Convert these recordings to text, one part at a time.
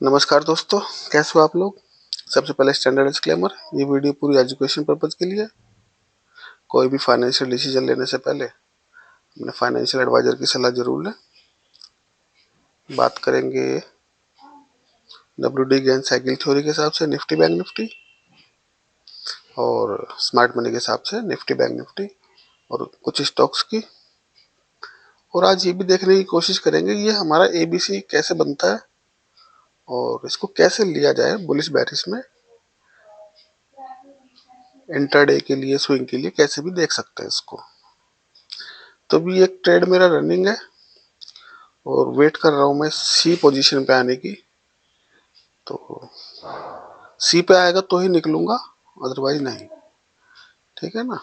नमस्कार दोस्तों, कैसे हो आप लोग। सबसे पहले स्टैंडर्ड डिस्क्लेमर, ये वीडियो पूरी एजुकेशन पर्पज के लिए है। कोई भी फाइनेंशियल डिसीजन लेने से पहले अपने फाइनेंशियल एडवाइजर की सलाह जरूर लें। बात करेंगे WD गेन साइकिल थ्योरी के हिसाब से निफ्टी बैंक निफ्टी और स्मार्ट मनी के हिसाब से निफ्टी बैंक निफ्टी और कुछ स्टॉक्स की। और आज ये भी देखने की कोशिश करेंगे ये हमारा ABC कैसे बनता है और इसको कैसे लिया जाए बुलिश बेरिश में, इंट्राडे के लिए, स्विंग के लिए कैसे भी देख सकते हैं इसको। तो भी एक ट्रेड मेरा रनिंग है और वेट कर रहा हूं मैं सी पोजीशन पे आने की। तो सी पे आएगा तो ही निकलूंगा, अदरवाइज नहीं। ठीक है ना।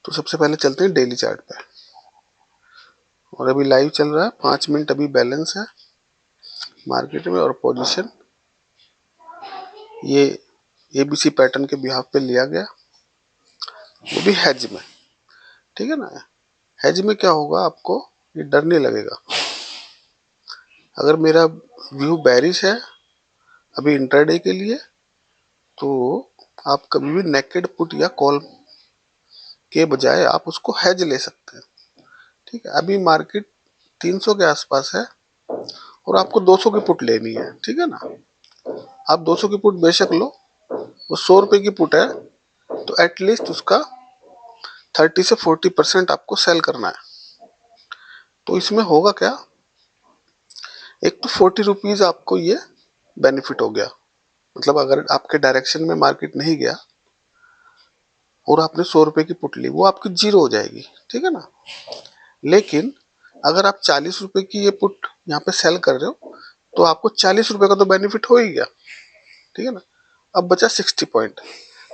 तो सबसे पहले चलते हैं डेली चार्ट पे। और अभी लाइव चल रहा है, 5 मिनट अभी बैलेंस है मार्केट में। और पोजीशन ये ABC पैटर्न के बिहाफ पे लिया गया, वो भी हेज में। ठीक है ना। हेज में क्या होगा, आपको ये डर नहीं लगेगा। अगर मेरा व्यू बेरिश है अभी इंट्राडे के लिए, तो आप कभी भी नेकेड पुट या कॉल के बजाय आप उसको हेज ले सकते हैं। ठीक है। अभी मार्केट 300 के आसपास है और आपको 200 की पुट लेनी है। ठीक है ना। आप 200 की पुट बेशक लो, वो 100 रुपए की पुट है, तो एटलीस्ट उसका 30 से 40% आपको सेल करना है। तो इसमें होगा क्या, एक तो 40 रुपीज आपको ये बेनिफिट हो गया। मतलब अगर आपके डायरेक्शन में मार्केट नहीं गया और आपने 100 रुपए की पुट ली, वो आपकी जीरो हो जाएगी। ठीक है ना। लेकिन अगर आप 40 रुपए की ये पुट यहाँ पे सेल कर रहे हो, तो आपको 40 रुपए का तो बेनिफिट हो ही गया। ठीक है ना। अब बचा 60 पॉइंट।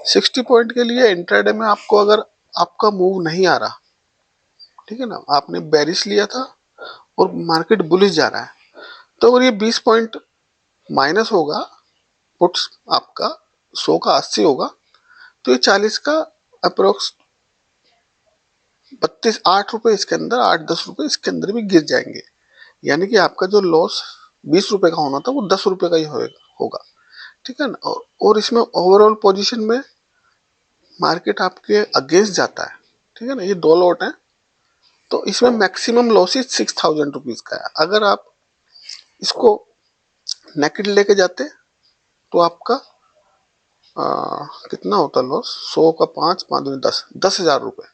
60 पॉइंट के लिए इंट्राडे में आपको, अगर आपका मूव नहीं आ रहा, ठीक है ना, आपने बेरिश लिया था और मार्केट बुलिश जा रहा है, तो अगर ये 20 पॉइंट माइनस होगा, पुट्स आपका 100 का 80 होगा, तो ये 40 का अप्रोक्स 32-8 रुपए इसके अंदर, 8-10 रुपए इसके अंदर भी गिर जाएंगे। यानी कि आपका जो लॉस 20 रुपए का होना था वो 10 रुपए का ही होगा। ठीक है ना। और इसमें ओवरऑल पोजीशन में मार्केट आपके अगेंस्ट जाता है। ठीक है ना। ये दो लॉट है, तो इसमें मैक्सिमम लॉसेस 6000 रुपीज का है। अगर आप इसको नेकेड लेके जाते तो आपका कितना होता लॉस, 100 का 5, 5 10, 10,000 रुपए।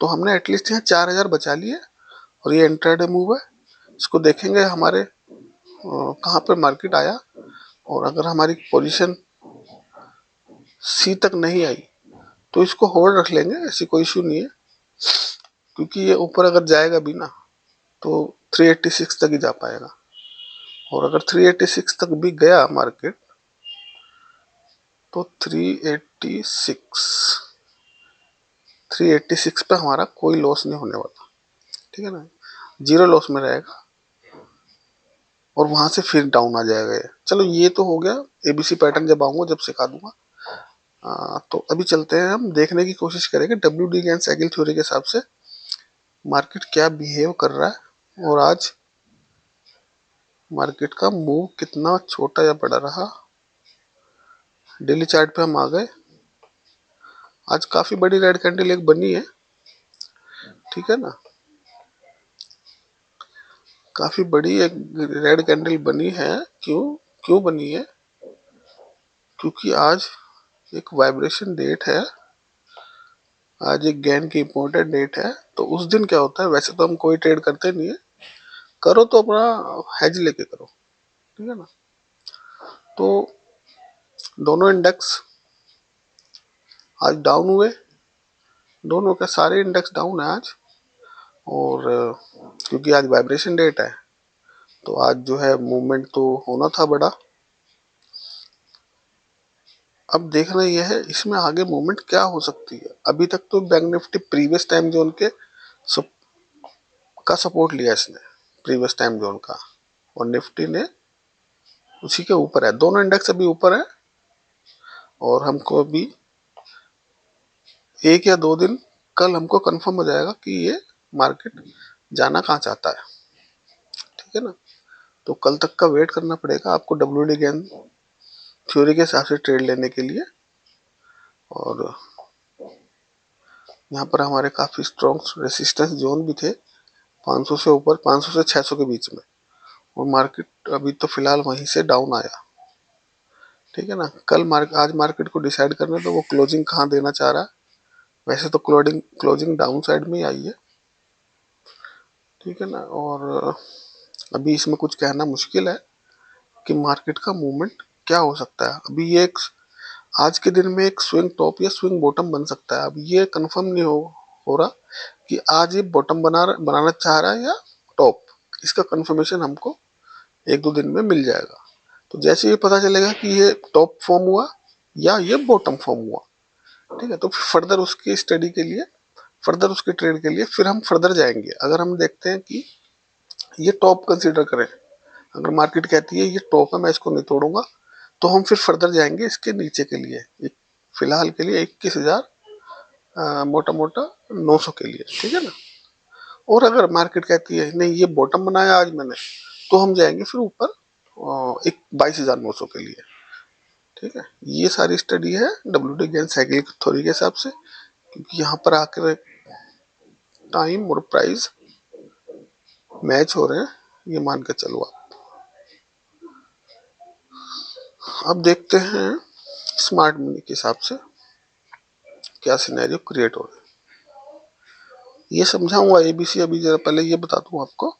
तो हमने एटलीस्ट यहाँ 4000 बचा लिए। और ये इंट्राडे मूव है, इसको देखेंगे हमारे कहाँ पे मार्केट आया। और अगर हमारी पोजीशन सी तक नहीं आई तो इसको होल्ड रख लेंगे, ऐसी कोई इशू नहीं है। क्योंकि ये ऊपर अगर जाएगा भी ना, तो 386 तक ही जा पाएगा। और अगर 386 तक भी गया मार्केट, तो 386 पे हमारा कोई लॉस नहीं होने वाला। ठीक है ना। जीरो लॉस में रहेगा और वहां से फिर डाउन आ जाएगा। चलो ये तो हो गया, ABC पैटर्न जब आऊंगा जब सिखा दूंगा। तो अभी चलते हैं, हम देखने की कोशिश करेंगे WD गेन साइकिल थ्योरी के हिसाब से मार्केट क्या बिहेव कर रहा है और आज मार्केट का मूव कितना छोटा या बड़ा रहा। डेली चार्ट पे हम आ गए। आज काफी बड़ी रेड कैंडल एक बनी है। ठीक है ना। काफी बड़ी एक रेड कैंडल बनी है। क्यों क्यों बनी है, क्योंकि आज एक वाइब्रेशन डेट है। आज एक गेन की इंपॉर्टेंट डेट है। तो उस दिन क्या होता है, वैसे तो हम कोई ट्रेड करते नहीं है, करो तो अपना हेज लेके करो। ठीक है ना। तो दोनों इंडेक्स आज डाउन हुए, दोनों के सारे इंडेक्स डाउन है आज। और क्योंकि आज वाइब्रेशन डेट है, तो आज जो है मूवमेंट तो होना था बड़ा। अब देखना यह है इसमें आगे मूवमेंट क्या हो सकती है। अभी तक तो bank Nifty previous time zone के का सपोर्ट लिया इसने, प्रीवियस टाइम जोन का, और निफ्टी ने उसी के ऊपर है। दोनों इंडेक्स अभी ऊपर है और हमको अभी 1 या 2 दिन, कल हमको कंफर्म हो जाएगा कि ये मार्केट जाना कहाँ चाहता है। ठीक है ना। तो कल तक का वेट करना पड़ेगा आपको WD गेन थ्योरी के हिसाब से ट्रेड लेने के लिए। और यहाँ पर हमारे काफी स्ट्रॉन्ग रेसिस्टेंस जोन भी थे 500 से ऊपर, 500 से 600 के बीच में, और मार्केट अभी तो फिलहाल वहीं से डाउन आया। ठीक है ना, आज मार्केट को डिसाइड करना तो वो क्लोजिंग कहाँ देना चाह रहा है। वैसे तो क्लोजिंग डाउन साइड में ही आई है। ठीक है ना, और अभी इसमें कुछ कहना मुश्किल है कि मार्केट का मूवमेंट क्या हो सकता है। अभी ये आज के दिन में एक स्विंग टॉप या स्विंग बॉटम बन सकता है। अब ये कंफर्म नहीं हो रहा कि आज ये बॉटम बनाना चाह रहा है या टॉप। इसका कंफर्मेशन हमको 1-2 दिन में मिल जाएगा। तो जैसे ये पता चलेगा कि ये टॉप फॉर्म हुआ या ये बॉटम फॉर्म हुआ, ठीक है, तो फर्दर उसकी स्टडी के लिए, फर्दर उसके ट्रेड के लिए फिर हम फर्दर जाएंगे। अगर हम देखते हैं कि ये टॉप कंसीडर करें, अगर मार्केट कहती है ये टॉप है मैं इसको नहीं तोड़ूंगा, तो हम फिर फर्दर जाएंगे इसके नीचे के लिए, फिलहाल के लिए 21,000 मोटा मोटा 900 के लिए। ठीक है ना, और अगर मार्केट कहती है नहीं ये बॉटम बनाया आज मैंने, तो हम जाएंगे फिर ऊपर 22,900 के लिए। ठीक है, ये सारी स्टडी है WD गेन साइकिल थ्योरी के हिसाब से, क्योंकि यहाँ पर आकर टाइम और प्राइस मैच हो रहे हैं, ये मान के चलो आप। अब देखते हैं स्मार्ट मनी के हिसाब से क्या सिनेरियो क्रिएट हो रहा है। ये समझाऊंगा ABC, अभी जरा पहले ये बता दूं आपको।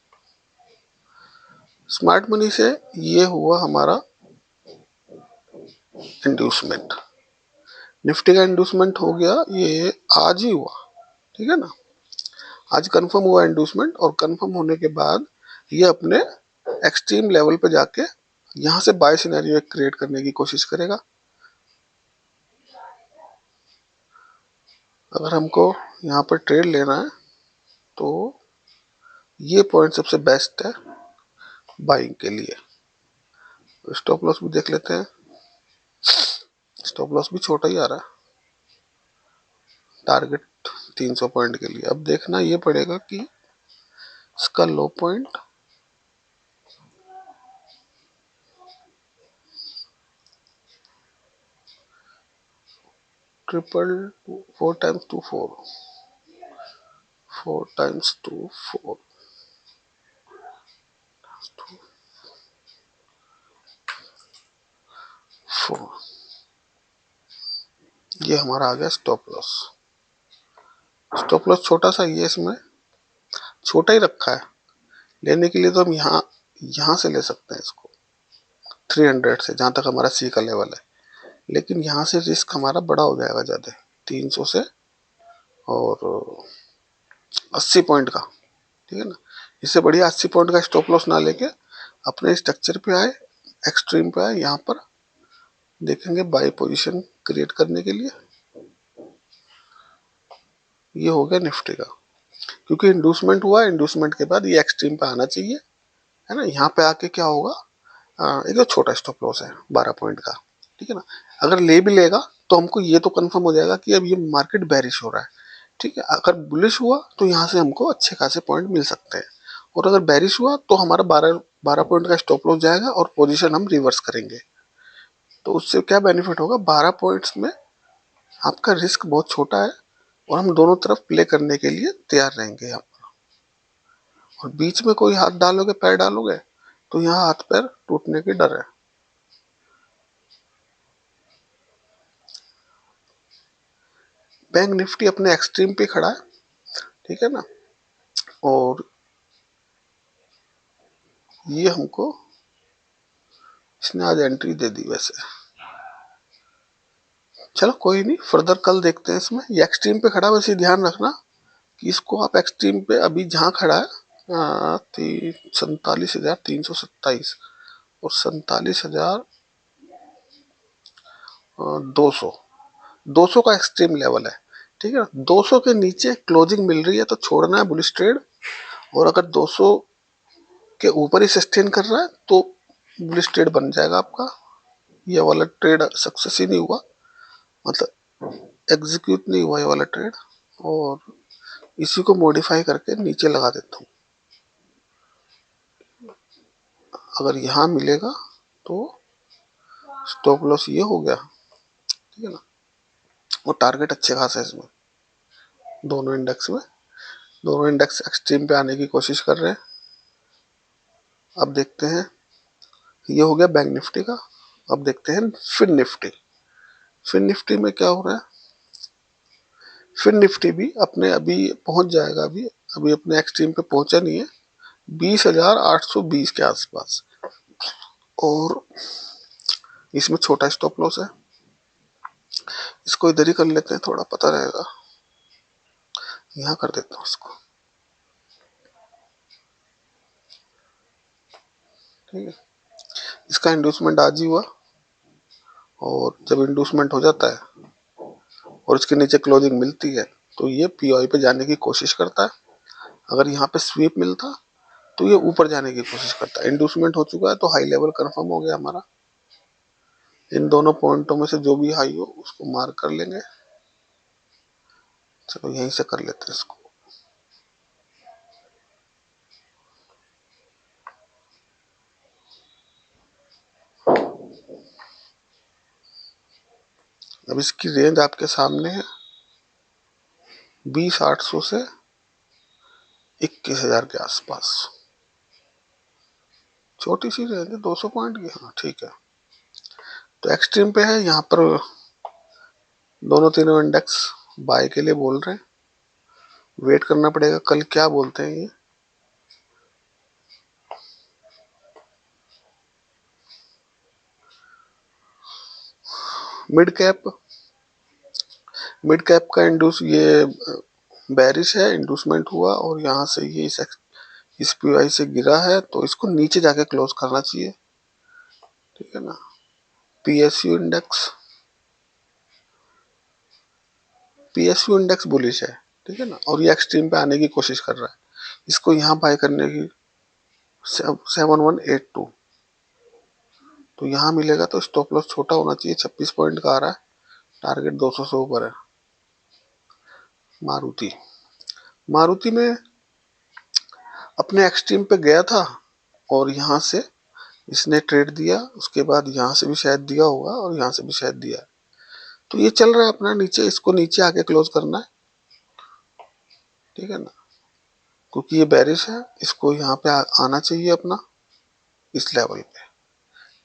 स्मार्ट मनी से ये हुआ हमारा इंड्यूसमेंट, निफ्टी का इंड्यूसमेंट हो गया, ये आज ही हुआ। ठीक है ना, आज कंफर्म हुआ इंड्यूसमेंट, और कंफर्म होने के बाद ये अपने एक्सट्रीम लेवल पे जाके यहां से बाय सिनेरियो क्रिएट करने की कोशिश करेगा। अगर हमको यहाँ पर ट्रेड लेना है तो ये पॉइंट सबसे बेस्ट है बाइंग के लिए। स्टॉप लॉस भी देख लेते हैं, स्टॉप लॉस भी छोटा ही आ रहा है, टारगेट 300 पॉइंट के लिए। अब देखना ये पड़ेगा कि इसका लो पॉइंट 4 टाइम्स 2 4 टाइम्स 2 4, ये हमारा आ गया स्टॉप लॉस। स्टॉप लॉस छोटा सा ये इसमें छोटा ही रखा है, लेने के लिए तो हम यहाँ से ले सकते हैं इसको 300 से, जहां तक हमारा सी का लेवल है। लेकिन यहाँ से रिस्क हमारा बड़ा हो जाएगा ज्यादा, 300 से और 80 पॉइंट का। ठीक है ना, इससे बढ़िया 80 पॉइंट का स्टॉप लॉस ना लेके अपने स्ट्रक्चर पे आए, एक्सट्रीम पे आए, यहाँ पर देखेंगे बाई पोजीशन क्रिएट करने के लिए। ये हो गया निफ्टी का, क्योंकि इंड्यूसमेंट हुआ, इंड्यूसमेंट के बाद ये एक्सट्रीम पे आना चाहिए, है ना। यहाँ पे आके क्या होगा, एक तो छोटा स्टॉप लॉस है 12 पॉइंट का। ठीक है ना, अगर ले भी लेगा तो हमको ये तो कंफर्म हो जाएगा कि अब ये मार्केट बेरिश हो रहा है। ठीक है, अगर बुलिश हुआ तो यहाँ से हमको अच्छे खासे पॉइंट मिल सकते हैं, और अगर बेरिश हुआ तो हमारा 12 पॉइंट का स्टॉप लॉस जाएगा और पोजीशन हम रिवर्स करेंगे। तो उससे क्या बेनिफिट होगा, 12 पॉइंट्स में आपका रिस्क बहुत छोटा है, और हम दोनों तरफ प्ले करने के लिए तैयार रहेंगे यहाँ पर। और बीच में कोई हाथ डालोगे, पैर डालोगे, तो यहाँ हाथ पैर टूटने की डर है। बैंक निफ्टी अपने एक्सट्रीम पे खड़ा है। ठीक है ना, और ये हमको इसने आज एंट्री दे दी। वैसे चलो कोई नहीं, फर्दर कल देखते हैं इसमें। ये एक्सट्रीम पे खड़ा, वैसे ध्यान रखना कि इसको आप एक्सट्रीम पे अभी जहां खड़ा है 47,327 और 47,200, 200 का एक्सट्रीम लेवल है। ठीक है ना, 200 के नीचे क्लोजिंग मिल रही है तो छोड़ना है बुलिश ट्रेड, और अगर 200 के ऊपर ही सस्टेन कर रहा है तो बुलिश ट्रेड बन जाएगा आपका। ये वाला ट्रेड सक्सेस ही नहीं हुआ, मतलब एग्जीक्यूट नहीं हुआ ये वाला ट्रेड, और इसी को मॉडिफाई करके नीचे लगा देता हूँ। अगर यहाँ मिलेगा तो स्टॉप लॉस ये हो गया, ठीक है ना। और टारगेट अच्छे खास है इसमें, दोनों इंडेक्स में, दोनों इंडेक्स एक्सट्रीम पे आने की कोशिश कर रहे हैं। अब देखते हैं, ये हो गया बैंक निफ्टी का। अब देखते हैं फिन निफ्टी। फिन निफ्टी में क्या हो रहा है, फिन निफ्टी भी अपने अभी पहुंच जाएगा, अभी अभी अपने एक्सट्रीम पे पहुंचा नहीं है, 20,820 के आसपास। और इसमें छोटा स्टॉप लॉस है, इसको इधर ही कर लेते हैं, थोड़ा पता रहेगा। यहाँ कर देता हूँ इसको, ठीक है। इसका इंड्यूसमेंट आज ही हुआ, और जब इंड्यूसमेंट हो जाता है और इसके नीचे क्लोजिंग मिलती है तो ये पीओआई पे जाने की कोशिश करता है। अगर यहाँ पे स्वीप मिलता तो ये ऊपर जाने की कोशिश करता है। इंड्यूसमेंट हो चुका है तो हाई लेवल कंफर्म हो गया हमारा। इन दोनों पॉइंटों में से जो भी हाई हो उसको मार्क कर लेंगे। चलो यहीं से कर लेते हैं इसको। अब इसकी रेंज आपके सामने है, 20,800 से 21,000 के आसपास। छोटी सी रेंज है, 200 पॉइंट की। हाँ ठीक है, तो एक्सट्रीम पे है। यहाँ पर दोनों तीनों इंडेक्स बाय के लिए बोल रहे हैं। वेट करना पड़ेगा कल क्या बोलते हैं ये। मिड कैप, मिड कैप का इंड्यूस ये बैरिश है, इंड्यूसमेंट हुआ और यहाँ से ये इस पीआई से गिरा है, तो इसको नीचे जाके क्लोज करना चाहिए, ठीक है ना। PSU index, PSU index bullish है, ठीक है ना, और ये एक्सट्रीम पे आने की कोशिश कर रहा है। इसको यहाँ बाय करने की 7182, तो यहाँ मिलेगा। तो स्टॉप लॉस छोटा होना चाहिए, 26 पॉइंट का आ रहा है, टारगेट 200 से ऊपर है। मारुति, मारुति में अपने एक्सट्रीम पे गया था और यहाँ से इसने ट्रेड दिया, उसके बाद यहाँ से भी शायद दिया होगा और यहाँ से भी शायद दिया। तो ये चल रहा है अपना नीचे, इसको नीचे आके क्लोज करना है, ठीक है ना, क्योंकि ये बैरिश है। इसको यहाँ पे आना चाहिए अपना इस लेवल पे,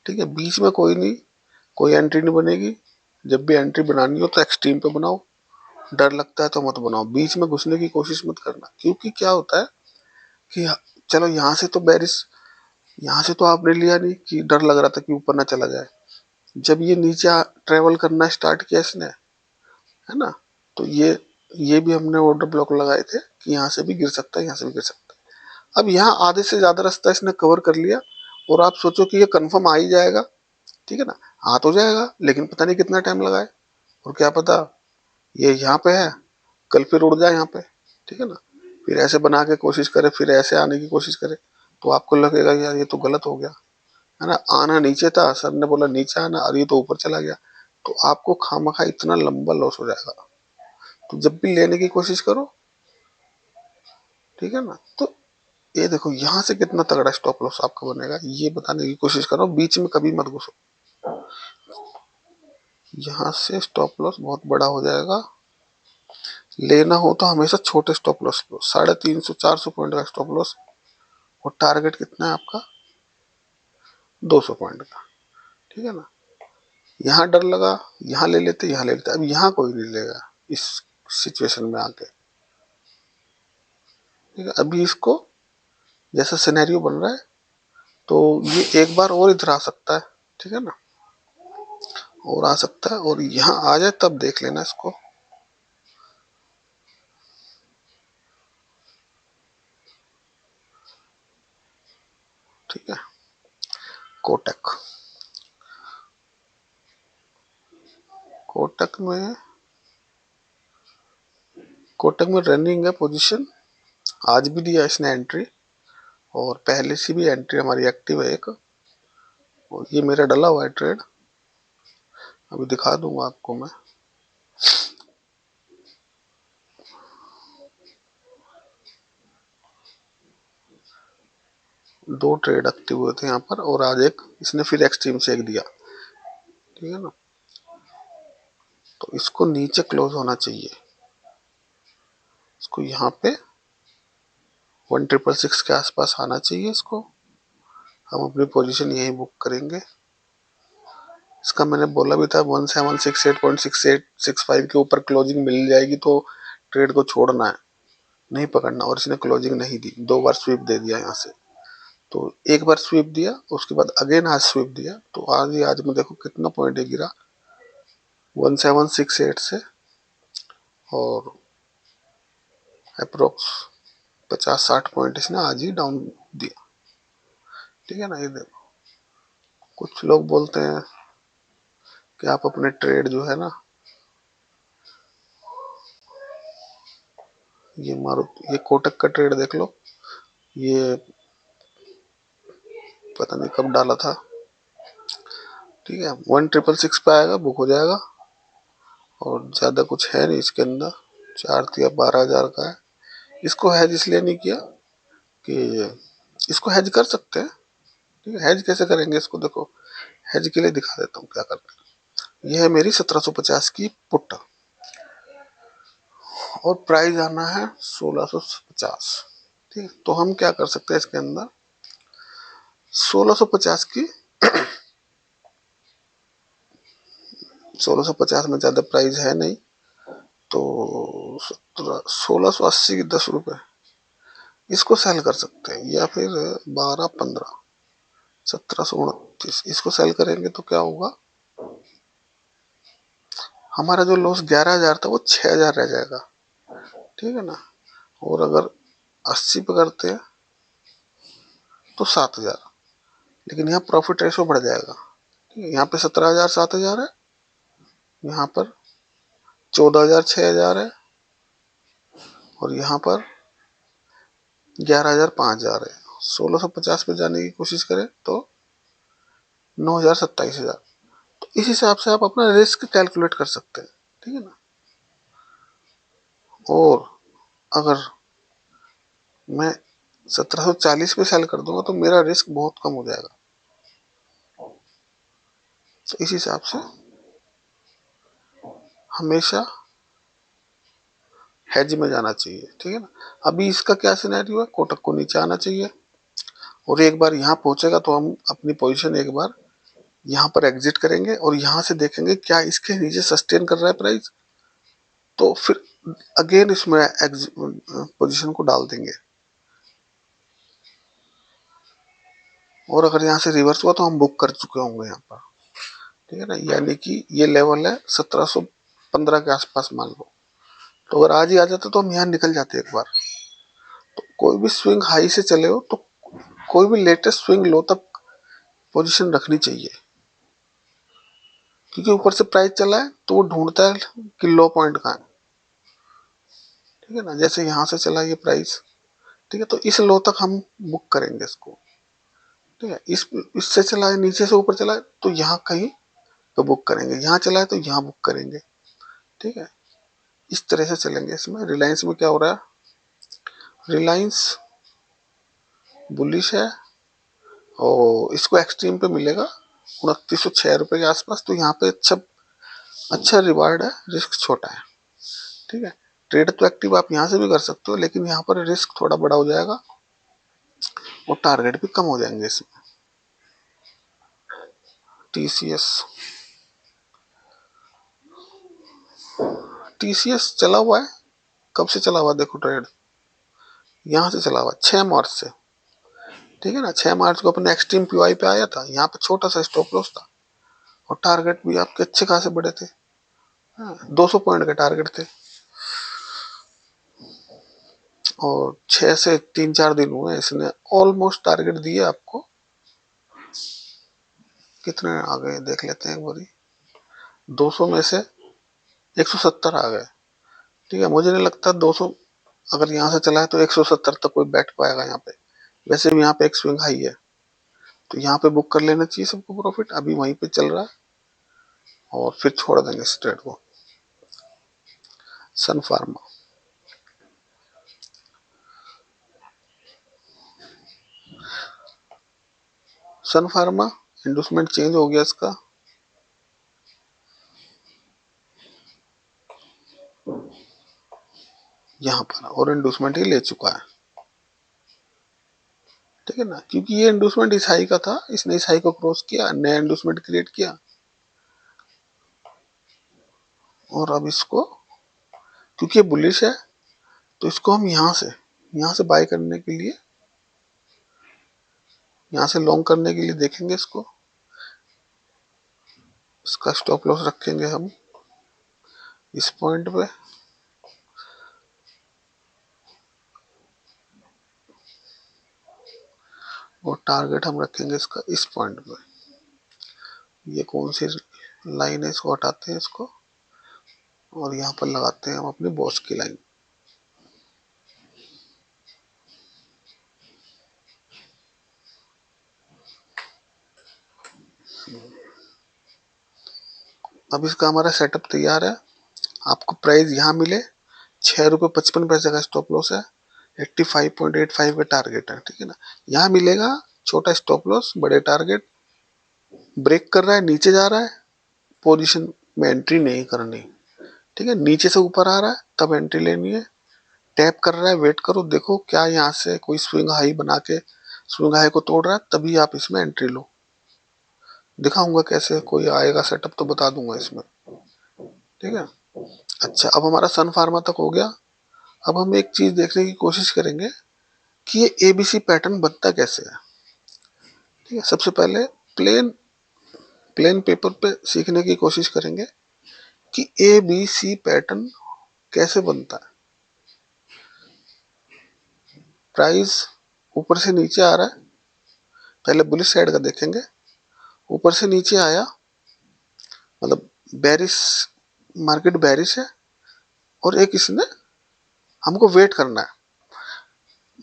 ठीक है। बीच में कोई नहीं, कोई एंट्री नहीं बनेगी। जब भी एंट्री बनानी हो तो एक्सट्रीम पे बनाओ, डर लगता है तो मत बनाओ। बीच में घुसने की कोशिश मत करना, क्योंकि क्या होता है कि चलो यहाँ से तो बैरिश, यहाँ से तो आपने लिया नहीं कि डर लग रहा था कि ऊपर ना चला जाए। जब ये नीचे ट्रेवल करना स्टार्ट किया इसने, है ना, तो ये भी हमने ऑर्डर ब्लॉक लगाए थे कि यहाँ से भी गिर सकता है, यहाँ से भी गिर सकता है। अब यहाँ आधे से ज्यादा रास्ता इसने कवर कर लिया और आप सोचो कि ये कंफर्म आ ही जाएगा, ठीक है ना। आ तो जाएगा लेकिन पता नहीं कितना टाइम लगाए, और क्या पता ये यहाँ पे है, कल फिर उड़ जाए यहाँ पे, ठीक है ना। फिर ऐसे बना के कोशिश करे, फिर ऐसे आने की कोशिश करे, तो आपको लगेगा यार ये तो गलत हो गया, है ना। आना नीचे था, सर ने बोला नीचे आना, और ये तो ऊपर चला गया, तो आपको खामखा इतना लंबा लॉस हो जाएगा। तो जब भी लेने की कोशिश करो, ठीक है ना, तो ये देखो यहाँ से कितना तगड़ा स्टॉप लॉस आपका बनेगा, ये बताने की कोशिश करो। बीच में कभी मत घुसो, यहाँ से स्टॉप लॉस बहुत बड़ा हो जाएगा। लेना हो तो हमेशा छोटे स्टॉप लॉस लो, 350 400 पॉइंट का स्टॉप लॉस, और टारगेट कितना है आपका, 200 पॉइंट का, ठीक है ना। यहाँ डर लगा, यहाँ ले लेते, यहाँ ले लेते, अब यहाँ कोई नहीं लेगा इस सिचुएशन में आके, ठीक है। अभी इसको जैसा सिनेरियो बन रहा है तो ये एक बार और इधर आ सकता है, ठीक है ना, और आ सकता है, और यहाँ आ जाए तब देख लेना इसको, ठीक है। कोटक, कोटक में, कोटक में रनिंग है पोजीशन, आज भी दिया इसने एंट्री, और पहले से भी एंट्री हमारी एक्टिव है एक, और ये मेरा डला हुआ है ट्रेड, अभी दिखा दूंगा आपको मैं। 2 ट्रेड एक्टिव हुए थे यहाँ पर, और आज एक इसने फिर एक्सट्रीम से एक दिया, ठीक है ना। तो इसको नीचे क्लोज होना चाहिए, इसको यहाँ पे 1666 के आसपास आना चाहिए। इसको हम अपनी पोजीशन यही बुक करेंगे। इसका मैंने बोला भी था 1768.6865 के ऊपर क्लोजिंग मिल जाएगी तो ट्रेड को छोड़ना है, नहीं पकड़ना। और इसने क्लोजिंग नहीं दी, 2 बार स्वीप दे दिया यहाँ से। तो एक बार स्वीप दिया, उसके बाद अगेन आज स्वीप दिया, तो आज में देखो कितना पॉइंट है गिरा 1768 से, और अप्रोक्स 50-60 पॉइंट इसने आज ही डाउन दिया, ठीक है ना। ये देखो, कुछ लोग बोलते हैं कि आप अपने ट्रेड जो है ना, ये कोटक का ट्रेड देख लो, ये पता नहीं कब डाला था, ठीक है। 1666 पे आएगा, बुक हो जाएगा, और ज्यादा कुछ है नहीं इसके अंदर, 4 या 12,000 का है। इसको हैज इसलिए नहीं किया कि इसको हैज कर सकते हैं, ठीक है। हैज कैसे करेंगे इसको, देखो हैज के लिए दिखा देता हूँ क्या करते हैं। यह है मेरी 1750 की पुट, और प्राइस आना है 1650, ठीक है। तो हम क्या कर सकते हैं इसके अंदर, 1650 की 1650 में ज्यादा प्राइस है नहीं, तो 1680 की 10 रुपए इसको सेल कर सकते हैं, या फिर 12-15 1729 इसको सेल करेंगे तो क्या होगा, हमारा जो लॉस 11,000 था वो 6,000 रह जाएगा, ठीक है ना। और अगर 80 पे करते हैं तो 7,000, लेकिन यहाँ प्रॉफिट रेशो बढ़ जाएगा, ठीक है। यहाँ पे 17,000 7,000 है, यहाँ पर 14,000 6,000 है, और यहाँ पर 11,000 5,000 है। 1650 पे जाने की कोशिश करें तो 9,000 27,000। तो इस हिसाब से आप अपना रिस्क कैलकुलेट कर सकते हैं, ठीक है ना। और अगर मैं 1740 पे सेल कर दूंगा तो मेरा रिस्क बहुत कम हो जाएगा। तो इस हिसाब से हमेशा हेज में जाना चाहिए, ठीक है ना। अभी इसका क्या सिनेरियो है, कोटक को नीचे आना चाहिए, और एक बार यहाँ पहुंचेगा तो हम अपनी पोजीशन एक बार यहाँ पर एग्जिट करेंगे, और यहाँ से देखेंगे क्या इसके नीचे सस्टेन कर रहा है प्राइस, तो फिर अगेन इसमें पोजीशन को डाल देंगे। और अगर यहाँ से रिवर्स हुआ तो हम बुक कर चुके होंगे यहाँ पर, ठीक है ना। यानी कि ये लेवल है 1715 के आसपास मान लो, तो अगर आज ही आ जाता तो हम यहाँ निकल जाते एक बार। तो कोई भी स्विंग हाई से चले हो तो कोई भी लेटेस्ट स्विंग लो तक पोजीशन रखनी चाहिए, क्योंकि ऊपर से प्राइस चला है तो वो ढूंढता है कि लो पॉइंट कहाँ है, ठीक है ना। जैसे यहाँ से चला ये प्राइस, ठीक है, तो इस लो तक हम बुक करेंगे इसको, ठीक है। इससे चला है, नीचे से ऊपर चला है तो यहाँ कहीं तो बुक करेंगे, यहाँ चला है तो यहाँ बुक करेंगे, ठीक है। इस तरह से चलेंगे। इसमें रिलायंस में क्या हो रहा है, रिलायंस बुलिश है, और इसको एक्सट्रीम पे मिलेगा 2906 रुपए के आसपास, तो यहाँ पे अच्छा अच्छा रिवार्ड है, रिस्क छोटा है, ठीक है। ट्रेड तो एक्टिव आप यहाँ से भी कर सकते हो, लेकिन यहाँ पर रिस्क थोड़ा बड़ा हो जाएगा और टारगेट भी कम हो जाएंगे इसमें। टीसीएस, टीसीएस चला हुआ है, कब से चला हुआ देखो ट्रेड, यहाँ से चला हुआ 6 मार्च से, ठीक है ना। 6 मार्च को अपने एक्सट्रीम पीवाई पे आया था, यहाँ पे छोटा सा स्टॉप लॉस था, और टारगेट भी आपके अच्छे खासे बड़े थे, 200 पॉइंट के टारगेट थे। और 6 से 3-4 दिन हुए इसने ऑलमोस्ट टारगेट दिए आपको, कितने आ गए देख लेते हैं एक बारी, 200 में से 170 आ गए, ठीक है। मुझे नहीं लगता 200 अगर यहाँ से चला है तो 170 तक कोई बैठ पाएगा यहाँ पे, वैसे भी यहाँ पे एक स्विंग हाई है, तो यहाँ पे बुक कर लेना चाहिए सबको प्रॉफिट, अभी वहीं पे चल रहा है, और फिर छोड़ देंगे इस ट्रेड को। सन फार्मा, सन फार्मा इंडोसमेंट चेंज हो गया इसका, यहाँ पर, और इंडोसमेंट ही ले चुका है, ठीक है ना, क्योंकि ये इंडोसमेंट इस हाई का था, इसने इस हाई को क्रॉस किया, नया इंडोसमेंट क्रिएट किया, और अब इसको, क्योंकि ये बुलिश है, तो इसको हम यहाँ से बाय करने के लिए, यहाँ से लॉन्ग करने के लिए देखेंगे इसको, इसका स्टॉप लॉस रखेंगे हम इस पॉइंट पे, और टारगेट हम रखेंगे इसका इस पॉइंट पे। ये कौन सी लाइन है, इसको हटाते हैं इसको, और यहाँ पर लगाते हैं हम अपनी बॉस की लाइन। अब इसका हमारा सेटअप तैयार है। आपको प्राइस यहाँ मिले, ₹6.55 का स्टॉप लॉस है, 85.85 का टारगेट है, ठीक है ना। यहाँ मिलेगा छोटा स्टॉप लॉस, बड़े टारगेट, ब्रेक कर रहा है, नीचे जा रहा है, पोजीशन में एंट्री नहीं करनी, ठीक है। नीचे से ऊपर आ रहा है तब एंट्री लेनी है, टैप कर रहा है, वेट करो, देखो क्या यहाँ से कोई स्विंग हाई बना के स्विंग हाई को तोड़ रहा है, तभी आप इसमें एंट्री लो। दिखाऊंगा कैसे कोई आएगा सेटअप, तो बता दूंगा इसमें, ठीक है। अच्छा, अब हमारा सन फार्मा तक हो गया। अब हम एक चीज देखने की कोशिश करेंगे कि ये एबीसी पैटर्न बनता कैसे है, ठीक है। सबसे पहले प्लेन प्लेन पेपर पे सीखने की कोशिश करेंगे कि एबीसी पैटर्न कैसे बनता है। प्राइस ऊपर से नीचे आ रहा है, पहले बुलिश साइड का देखेंगे, ऊपर से नीचे आया, मतलब बेरिश, मार्केट बेरिश है, और एक इसने हमको वेट करना है,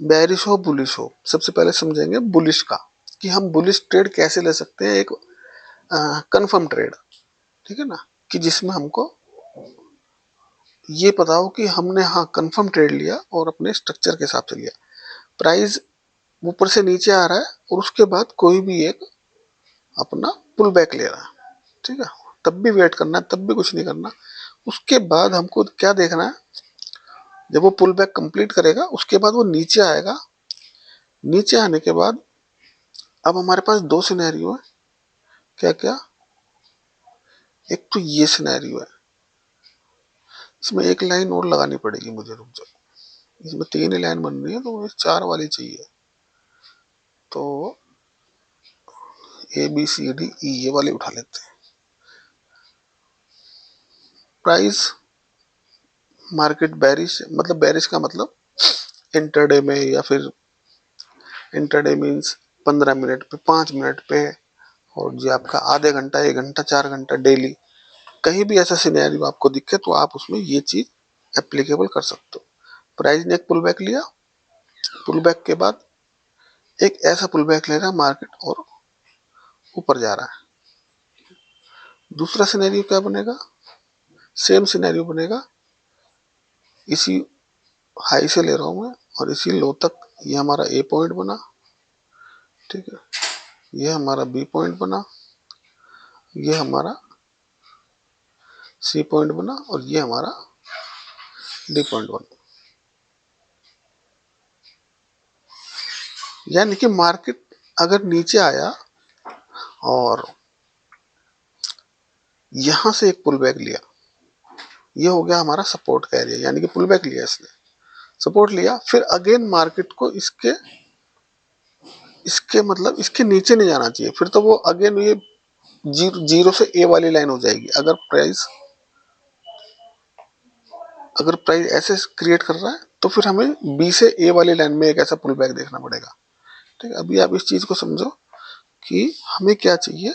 बेरिश हो बुलिश हो। सबसे पहले समझेंगे बुलिश का, कि हम बुलिश ट्रेड कैसे ले सकते हैं, एक कंफर्म ट्रेड, ठीक है ना, कि जिसमें हमको ये पता हो कि हमने हाँ कंफर्म ट्रेड लिया और अपने स्ट्रक्चर के हिसाब से लिया। प्राइस ऊपर से नीचे आ रहा है और उसके बाद कोई भी एक अपना पुल बैक ले रहा है, ठीक है, तब भी वेट करना है, तब भी कुछ नहीं करना। उसके बाद हमको क्या देखना है, जब वो पुल बैक कंप्लीट करेगा उसके बाद वो नीचे आएगा, नीचे आने के बाद अब हमारे पास दो सिनेरियो है, क्या क्या, एक तो ये सिनेरियो है, इसमें एक लाइन और लगानी पड़ेगी मुझे, रुक जाओ, इसमें 3 ही लाइन बन रही है तो मुझे 4 वाली चाहिए, तो ABCDE ये वाली उठा लेते हैं। प्राइस मार्केट बेरिश, मतलब बेरिश का मतलब इंटरडे में, या फिर इंटरडे मीन्स 15 मिनट पे, 5 मिनट पे, और जो आपका आधे घंटा, 1 घंटा, 4 घंटा डेली, कहीं भी ऐसा सिनेरियो आपको दिखे तो आप उसमें ये चीज एप्लीकेबल कर सकते हो। प्राइस ने एक पुल बैक लिया, पुल बैक के बाद एक ऐसा पुल बैक ले रहा है मार्केट और ऊपर जा रहा है। दूसरा सिनेरियो क्या बनेगा, सेम सिनेरियो बनेगा, इसी हाई से ले रहा हूं मैं और इसी लो तक, ये हमारा ए पॉइंट बना, ठीक है, ये हमारा बी पॉइंट बना, ये हमारा सी पॉइंट बना, और ये हमारा डी पॉइंट बना। यानी कि मार्केट अगर नीचे आया और यहां से एक पुल बैक लिया, ये हो गया हमारा सपोर्ट का एरिया, यानी कि पुल बैक लिया इसने, सपोर्ट लिया, फिर अगेन मार्केट को इसके इसके मतलब इसके नीचे नहीं जाना चाहिए, फिर तो वो अगेन ये जीरो से ए वाली लाइन हो जाएगी। अगर प्राइस ऐसे क्रिएट कर रहा है तो फिर हमें बी से ए वाली लाइन में एक ऐसा पुल बैक देखना पड़ेगा, ठीक है। अभी आप इस चीज को समझो कि हमें क्या चाहिए,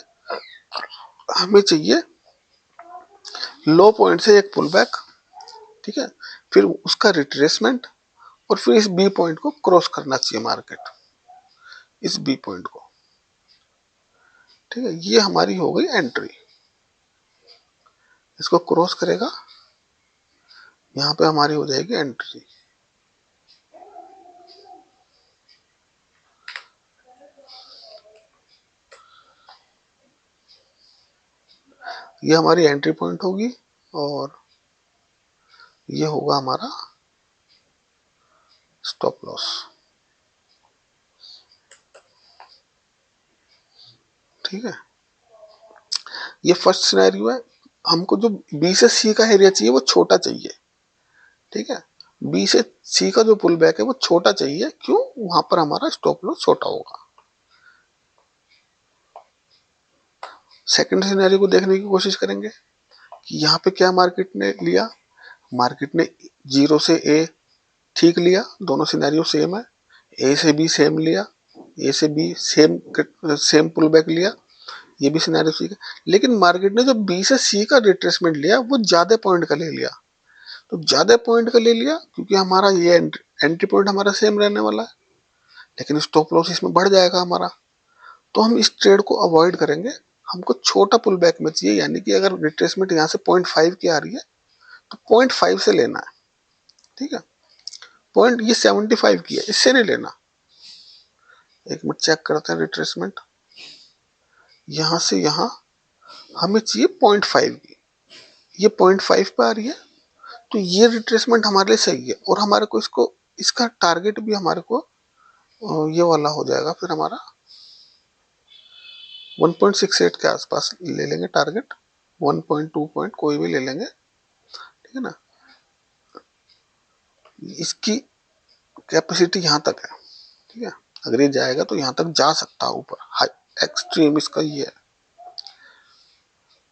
हमें चाहिए लो पॉइंट से एक पुल बैक, ठीक है, फिर उसका रिट्रेसमेंट, और फिर इस बी पॉइंट को क्रॉस करना चाहिए मार्केट, इस बी पॉइंट को, ठीक है। ये हमारी हो गई एंट्री, इसको क्रॉस करेगा, यहाँ पे हमारी हो जाएगी एंट्री। ये हमारी एंट्री पॉइंट होगी और ये होगा हमारा स्टॉप लॉस। ठीक है, ये फर्स्ट सिनेरियो है। हमको जो बी से सी का एरिया चाहिए वो छोटा चाहिए। ठीक है, बी से सी का जो पुल बैक है वो छोटा चाहिए, क्यों? वहां पर हमारा स्टॉप लॉस छोटा होगा। सेकंड सिनेरियो को देखने की कोशिश करेंगे कि यहाँ पे क्या मार्केट ने लिया। मार्केट ने जीरो से ए ठीक लिया, दोनों सिनेरियो सेम है। ए से बी सेम लिया, ए से B same same pull back लिया, ये भी सिनेरियो ठीक है। लेकिन मार्केट ने जो बी से सी का रिट्रेसमेंट लिया वो ज्यादा पॉइंट का ले लिया। तो ज्यादा पॉइंट का ले लिया क्योंकि हमारा ये एंट्री पॉइंट हमारा सेम रहने वाला है, लेकिन स्टॉप लॉस इसमें बढ़ जाएगा हमारा। तो हम इस ट्रेड को अवॉइड करेंगे। हमको छोटा पुल बैक में चाहिए, यानी कि अगर रिट्रेसमेंट यहाँ से 0.5 की आ रही है तो 0.5 से लेना है। ठीक है, पॉइंट ये 75 की है, इससे नहीं लेना। एक मिनट चेक करते हैं रिट्रेसमेंट। यहां से यहां हमें चाहिए 0.5 की, ये 0.5 पे आ रही है, तो ये रिट्रेसमेंट हमारे लिए सही है। और हमारे को इसको इसका टारगेट भी हमारे को ये वाला हो जाएगा, फिर हमारा 1.68 के आसपास ले लेंगे टारगेट, 1.2 पॉइंट कोई भी ले लेंगे। ठीक है ना, इसकी कैपेसिटी यहाँ तक है। ठीक है, अगर ये जाएगा तो यहाँ तक जा सकता है ऊपर, हाई एक्सट्रीम इसका ये है।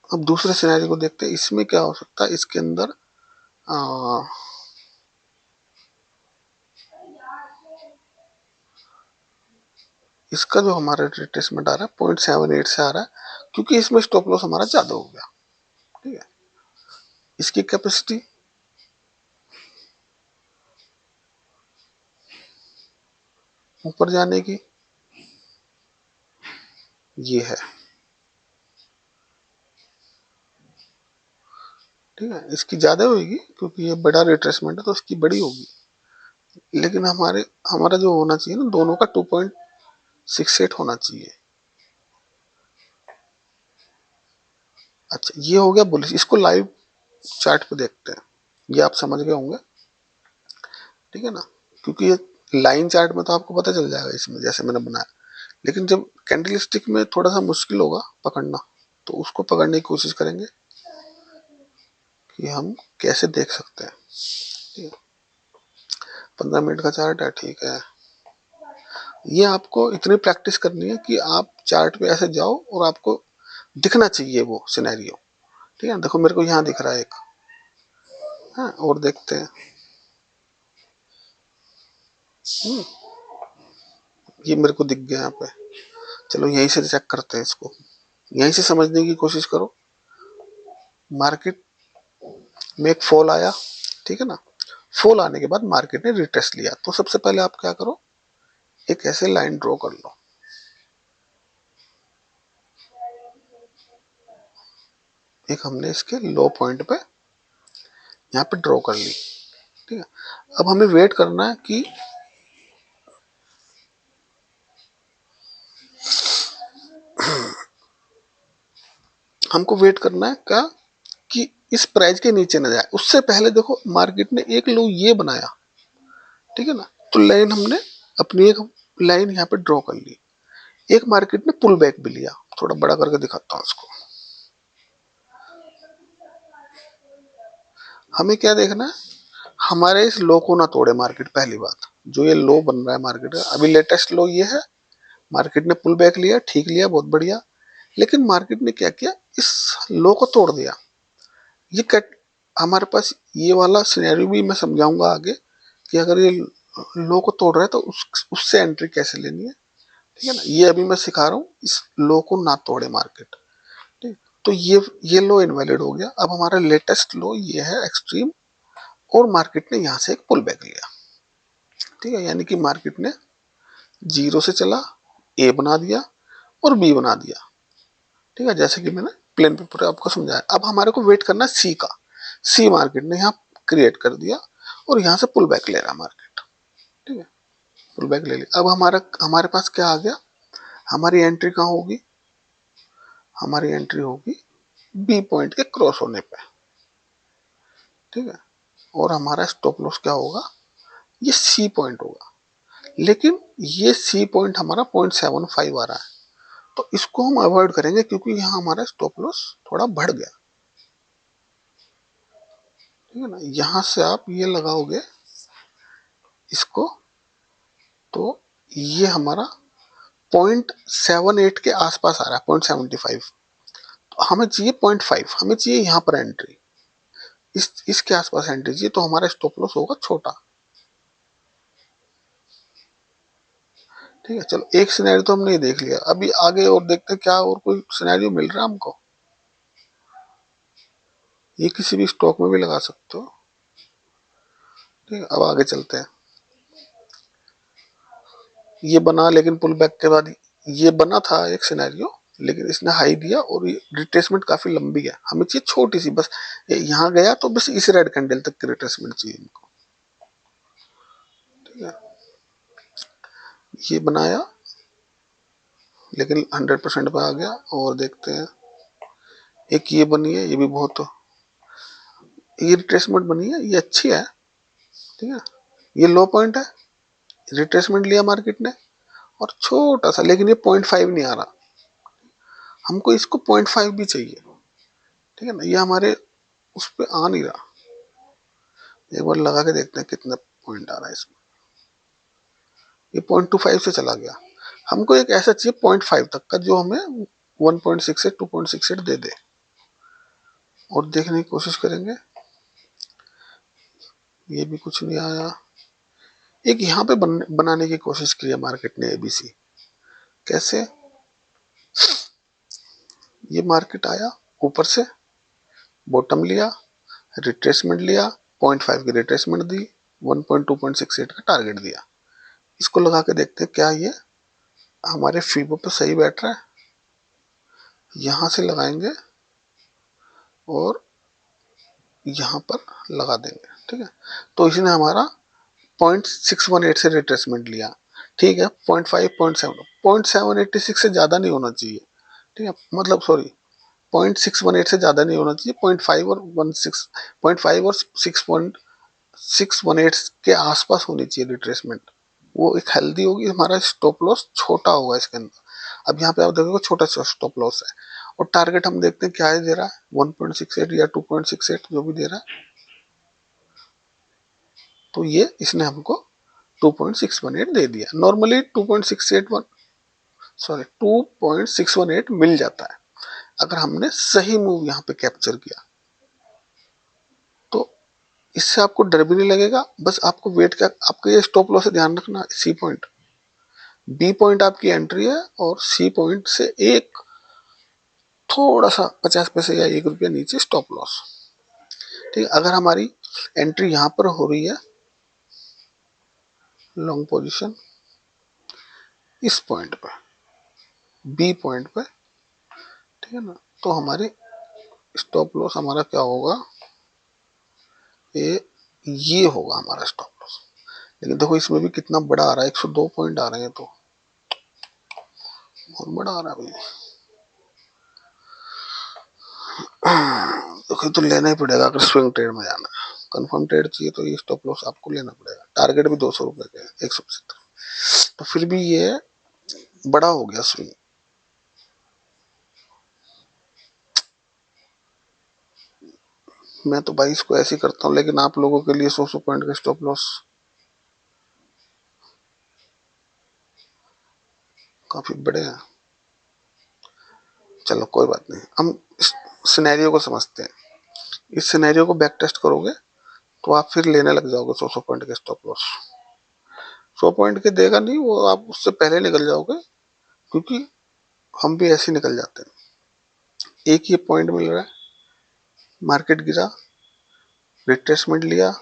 अब दूसरे सिनेरियो को देखते हैं, इसमें क्या हो सकता है। इसके अंदर इसका जो हमारा रिट्रेसमेंट आ रहा है 0.78 से आ रहा है, क्योंकि इसमें स्टॉप लॉस हमारा ज्यादा हो गया। ठीक है, इसकी कैपेसिटी ऊपर जाने की ये है। ठीक है, इसकी ज्यादा होगी क्योंकि ये बड़ा रिट्रेसमेंट है तो इसकी बड़ी होगी। लेकिन हमारा जो होना चाहिए ना, दोनों का 2.68 होना चाहिए। अच्छा, ये हो गया बुलिश। इसको लाइव चार्ट पे देखते हैं, ये आप समझ गए होंगे। ठीक है ना, क्योंकि ये लाइन चार्ट में तो आपको पता चल जाएगा इसमें जैसे मैंने बनाया, लेकिन जब कैंडल स्टिक में थोड़ा सा मुश्किल होगा पकड़ना, तो उसको पकड़ने की कोशिश करेंगे कि हम कैसे देख सकते हैं। ठीक है, 15 मिनट का चार्ट है। ठीक है, ये आपको इतनी प्रैक्टिस करनी है कि आप चार्ट पे ऐसे जाओ और आपको दिखना चाहिए वो सिनेरियो। ठीक है, देखो मेरे को यहाँ दिख रहा है एक। हाँ, और देखते हैं। ये मेरे को दिख गया यहाँ पे। चलो यहीं से चेक करते हैं इसको, यहीं से समझने की कोशिश करो। मार्केट में एक फॉल आया, ठीक है ना। फॉल आने के बाद मार्केट ने रिटेस्ट लिया, तो सबसे पहले आप क्या करो, एक ऐसे लाइन ड्रॉ कर लो। एक हमने इसके लो पॉइंट पे यहाँ पे ड्रॉ कर ली। ठीक है, अब हमें वेट करना है कि हमको वेट करना है क्या कि इस प्राइस के नीचे न जाए। उससे पहले देखो मार्केट ने एक लो ये बनाया। ठीक है ना, तो लाइन हमने अपनी एक लाइन यहाँ पे ड्रॉ कर ली। एक मार्केट ने पुल बैक भी लिया, थोड़ा बड़ा करके दिखाता हूँ इसको। हमें क्या देखना है, हमारे इस लो को ना तोड़े मार्केट। पहली बात, जो ये लो बन रहा है मार्केट का, अभी लेटेस्ट लो ये है। मार्केट ने पुल बैक लिया, ठीक लिया, बहुत बढ़िया। लेकिन मार्केट ने क्या किया, इस लो को तोड़ दिया। ये कट हमारे पास ये वाला सिनेरियो भी मैं समझाऊंगा आगे कि अगर ये लो को तोड़ रहा है तो उससे एंट्री कैसे लेनी है। ठीक है ना, ये अभी मैं सिखा रहा हूँ, इस लो को ना तोड़े मार्केट। ठीक, तो ये लो इनवैलिड हो गया। अब हमारा लेटेस्ट लो ये है एक्सट्रीम, और मार्केट ने यहाँ से एक पुल बैक लिया। ठीक है, यानी कि मार्केट ने जीरो से चला, ए बना दिया और बी बना दिया। ठीक है, जैसे कि मैंने प्लेन पेपर आपको समझाया। अब हमारे को वेट करना है सी का। सी मार्केट ने यहाँ क्रिएट कर दिया और यहाँ से पुल बैक ले रहा मार्केट। ठीक है, पुल बैक ले लिया। अब हमारे पास क्या आ गया, हमारी एंट्री कहाँ होगी, हमारी एंट्री होगी बी पॉइंट के क्रॉस होने पे, ठीक है। और हमारा स्टॉप लॉस क्या होगा, ये सी पॉइंट होगा। लेकिन ये सी पॉइंट हमारा 0.75 आ रहा है, तो इसको हम अवॉइड करेंगे क्योंकि यहाँ हमारा स्टॉप लॉस थोड़ा बढ़ गया, ठीक है ना। यहां से आप ये लगाओगे इसको, तो ये हमारा 0.78 के आसपास आ रहा है, 0.75। तो हमें चाहिए 0.5, हमें चाहिए यहाँ पर एंट्री, इसके आसपास एंट्री चाहिए, तो हमारा स्टॉप लॉस होगा छोटा, ठीक है। चलो एक सिनेरियो तो हमने ये देख लिया, अभी आगे और देखते हैं क्या और कोई सिनेरियो मिल रहा है हमको। ये किसी भी स्टॉक में भी लगा सकते हो, ठीक है। अब आगे चलते हैं। ये बना, लेकिन पुल बैक के बाद ये बना था एक सिनेरियो, लेकिन इसने हाई दिया और ये रिट्रेसमेंट काफी लंबी है, हमें चाहिए छोटी सी बस। यहाँ गया तो बस इस रेड कैंडल तक की रिट्रेसमेंट चाहिए इनको, ठीक है। ये बनाया लेकिन 100% पे आ गया। और देखते हैं एक ये बनी है, ये भी बहुत, ये रिट्रेसमेंट बनी है, ये अच्छी है, ठीक है। ये लो पॉइंट है, रिट्रेसमेंट लिया मार्केट ने और छोटा सा, लेकिन ये 0.5 नहीं आ रहा, हमको इसको 0.5 भी चाहिए, ठीक है ना। ये हमारे उस पर आ नहीं रहा, एक बार लगा के देखते हैं कितना पॉइंट आ रहा है इसमें। ये 0.25 से चला गया, हमको एक ऐसा चाहिए 0.5 तक का जो हमें 1.68 2.68 दे दे। और देखने की कोशिश करेंगे, ये भी कुछ नहीं आया। एक यहाँ पे बनाने की कोशिश की है मार्केट ने एबीसी, कैसे, ये मार्केट आया ऊपर से, बॉटम लिया, रिट्रेसमेंट लिया, 0.5 की रिट्रेसमेंट दी, 1.2.68 का टारगेट दिया। इसको लगा के देखते हैं क्या ये हमारे फीबो पे सही बैठ रहा है। यहां से लगाएंगे और यहाँ पर लगा देंगे, ठीक है। तो इसने हमारा 0.618 से रिट्रेसमेंट लिया, ठीक है। 0.5 0.786 से ज्यादा नहीं होना चाहिए, ठीक है। मतलब सॉरी, 0.618 से ज्यादा नहीं होना चाहिए, 0.5 और 16 0.5 और 6.618 के आसपास होनी चाहिए रिट्रेसमेंट, वो एक हेल्दी होगी, हमारा स्टॉप लॉस छोटा होगा इसके अंदर। अब यहाँ पे आप देखोगे छोटा सा स्टॉप लॉस है, और टारगेट हम देखते हैं क्या है दे रहा है, 1.68 या 2.68 जो भी दे रहा है। तो ये इसने हमको 2.618 दे दिया। नॉर्मली 2.681 सॉरी 2.618 मिल जाता है अगर हमने सही मूव यहाँ पे कैप्चर किया, तो इससे आपको डर भी नहीं लगेगा। बस आपको वेट का, आपको ये स्टॉप लॉस से ध्यान रखना, सी पॉइंट, बी पॉइंट आपकी एंट्री है और सी पॉइंट से एक थोड़ा सा 50 पैसे या ₹1 नीचे स्टॉप लॉस, ठीक है। अगर हमारी एंट्री यहाँ पर हो रही है लॉन्ग पोजीशन इस पॉइंट पे, बी पॉइंट पे, ठीक है ना, तो हमारी स्टॉप लॉस हमारा क्या होगा, ये होगा हमारा स्टॉप लॉस। लेकिन देखो इसमें भी कितना बड़ा आ रहा है, 102 पॉइंट आ रहे हैं, तो बहुत बड़ा आ रहा है भाई। देखो तो लेना ही पड़ेगा अगर स्विंग ट्रेड में जाना है, कंफर्म ट्रेड चाहिए तो ये स्टॉप लॉस आपको लेना पड़ेगा। टारगेट भी ₹200 का है, 175, तो फिर भी ये बड़ा हो गया स्विंग। मैं तो भाई इसको ऐसे ही करता हूँ, लेकिन आप लोगों के लिए 100 पॉइंट का स्टॉप लॉस काफी बड़े हैं। चलो कोई बात नहीं, हम इस सिनेरियो को समझते हैं। इस सिनेरियो को बैक टेस्ट करोगे तो आप फिर लेने लग जाओगे 100 पॉइंट के स्टॉप लॉस। 100 पॉइंट के देगा नहीं वो, आप उससे पहले निकल जाओगे, क्योंकि हम भी ऐसे निकल जाते हैं। एक ये पॉइंट मिल रहा है, मार्केट गिरा, रिट्रेसमेंट लिया।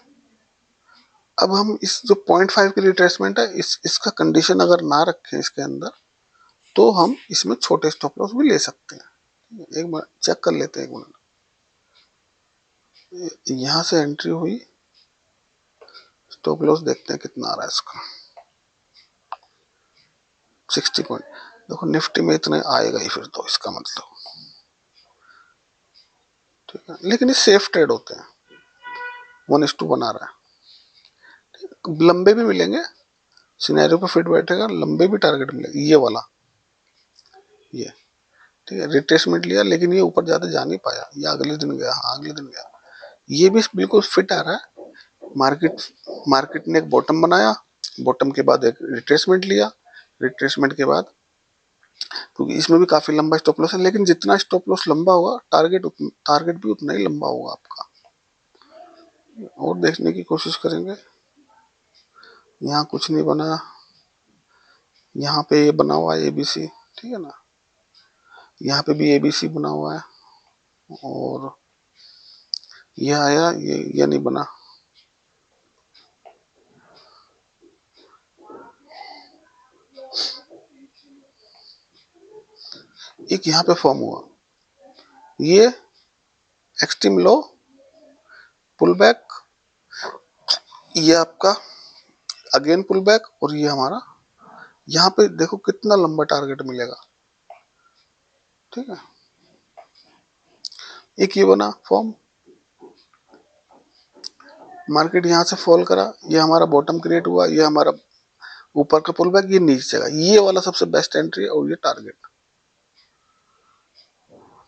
अब हम इस जो 0.5 की रिट्रेसमेंट है, इसका कंडीशन अगर ना रखें इसके अंदर, तो हम इसमें छोटे स्टॉप लॉस भी ले सकते हैं। एक मिनट चेक कर लेते हैं, एक मिनट। यहां से एंट्री हुई, स्टॉप लॉस देखते हैं कितना आ रहा है इसका, 60 पॉइंट। देखो निफ्टी में इतने आएगा ही फिर, तो इसका मतलब ठीक है, लेकिन ये सेफ ट्रेड होते हैं। 1:2 बना रहा है, लंबे भी मिलेंगे, सिनेरियो पे फिट बैठेगा, लंबे भी टारगेट मिलेगा, ये वाला, ये ठीक है। रिट्रेसमेंट लिया लेकिन ये ऊपर ज्यादा जा नहीं पाया, ये अगले दिन गया, हाँ अगले दिन गया, ये भी बिल्कुल फिट आ रहा है। मार्केट मार्केट ने एक बॉटम बनाया, बॉटम के बाद एक रिट्रेसमेंट लिया, रिट्रेसमेंट के बाद, क्योंकि इसमें भी काफी लंबा स्टॉप लॉस है, लेकिन जितना स्टॉप लॉस लंबा होगा टारगेट भी उतना ही लंबा होगा आपका। और देखने की कोशिश करेंगे, यहाँ कुछ नहीं बना, यहाँ पे ये बना हुआ है एबीसी, ठीक है ना, यहाँ पे भी एबीसी बना हुआ है, और ये आया, ये नहीं बना, एक यहाँ पे फॉर्म हुआ, ये एक्सट्रीम लो, पुल बैक, ये आपका अगेन पुल बैक, और ये हमारा, यहाँ पे देखो कितना लंबा टारगेट मिलेगा, ठीक है। एक ये बना फॉर्म, मार्केट यहाँ से फॉल करा, ये हमारा बॉटम क्रिएट हुआ, ये हमारा ऊपर का पुल बैक, ये नीचे जाएगा, ये वाला सबसे बेस्ट एंट्री है, और ये टारगेट,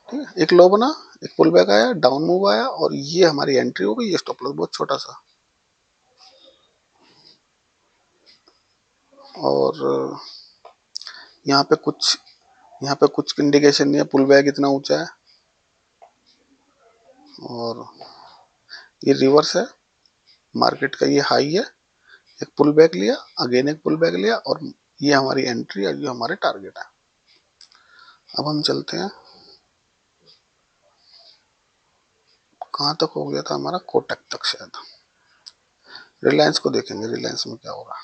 ठीक है। एक लो बना, एक पुल बैक आया, डाउन मूव आया, और ये हमारी एंट्री हो गई, ये स्टॉप लॉस बहुत छोटा सा, और यहाँ पे कुछ इंडिकेशन नहीं है, पुल बैक इतना ऊंचा है, और ये रिवर्स है, मार्केट का ये हाई है, एक पुल बैक लिया, अगेन एक पुल बैक लिया, और ये हमारी एंट्री और ये हमारे टारगेट है। अब हम चलते हैं, कहाँ तक हो गया था हमारा, कोटक तक शायद, रिलायंस को देखेंगे, रिलायंस में क्या होगा।